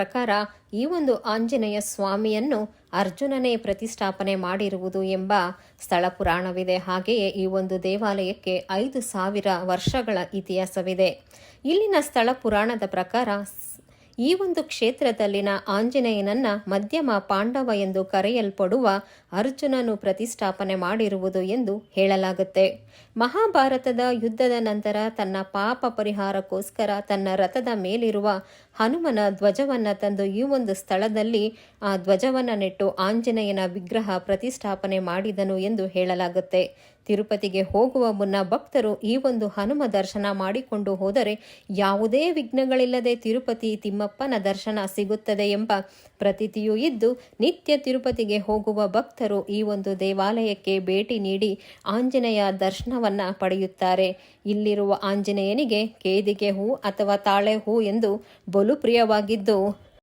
ಪ್ರಕಾರ ಈ ಒಂದು ಆಂಜನೇಯ ಸ್ವಾಮಿಯನ್ನು ಅರ್ಜುನನೇ ಪ್ರತಿಷ್ಠಾಪನೆ ಮಾಡಿರುವುದು ಎಂಬ ಸ್ಥಳ ಪುರಾಣವಿದೆ. ಹಾಗೆಯೇ ಈ ಒಂದು ದೇವಾಲಯಕ್ಕೆ 5,000 ವರ್ಷಗಳ ಇತಿಹಾಸವಿದೆ. ಇಲ್ಲಿನ ಸ್ಥಳ ಪುರಾಣದ ಪ್ರಕಾರ ಈ ಒಂದು ಕ್ಷೇತ್ರದಲ್ಲಿನ ಆಂಜನೇಯನನ್ನ ಮಧ್ಯಮ ಪಾಂಡವ ಎಂದು ಕರೆಯಲ್ಪಡುವ ಅರ್ಜುನನು ಪ್ರತಿಷ್ಠಾಪನೆ ಮಾಡಿರುವುದು ಎಂದು ಹೇಳಲಾಗುತ್ತೆ. ಮಹಾಭಾರತದ ಯುದ್ಧದ ನಂತರ ತನ್ನ ಪಾಪ ಪರಿಹಾರಕ್ಕೋಸ್ಕರ ತನ್ನ ರಥದ ಮೇಲಿರುವ ಹನುಮನ ಧ್ವಜವನ್ನು ತಂದು ಈ ಒಂದು ಸ್ಥಳದಲ್ಲಿ ಆ ಧ್ವಜವನ್ನು ನೆಟ್ಟು ಆಂಜನೇಯನ ವಿಗ್ರಹ ಪ್ರತಿಷ್ಠಾಪನೆ ಮಾಡಿದನು ಎಂದು ಹೇಳಲಾಗುತ್ತೆ. ತಿರುಪತಿಗೆ ಹೋಗುವ ಮುನ್ನ ಭಕ್ತರು ಈ ಒಂದು ಹನುಮ ದರ್ಶನ ಮಾಡಿಕೊಂಡು ಹೋದರೆ ಯಾವುದೇ ವಿಘ್ನಗಳಿಲ್ಲದೆ ತಿರುಪತಿ ತಿಮ್ಮಪ್ಪನ ದರ್ಶನ ಸಿಗುತ್ತದೆ ಎಂಬ ಪ್ರತೀತಿಯೂ ಇದ್ದು, ನಿತ್ಯ ತಿರುಪತಿಗೆ ಹೋಗುವ ಭಕ್ತರು ಈ ಒಂದು ದೇವಾಲಯಕ್ಕೆ ಭೇಟಿ ನೀಡಿ ಆಂಜನೇಯ ದರ್ಶನವನ್ನು ಪಡೆಯುತ್ತಾರೆ. ಇಲ್ಲಿರುವ ಆಂಜನೇಯನಿಗೆ ಕೇದಿಗೆ ಹೂ ಅಥವಾ ತಾಳೆ ಹೂ ಎಂದು ಬಲು ಪ್ರಿಯವಾಗಿದ್ದು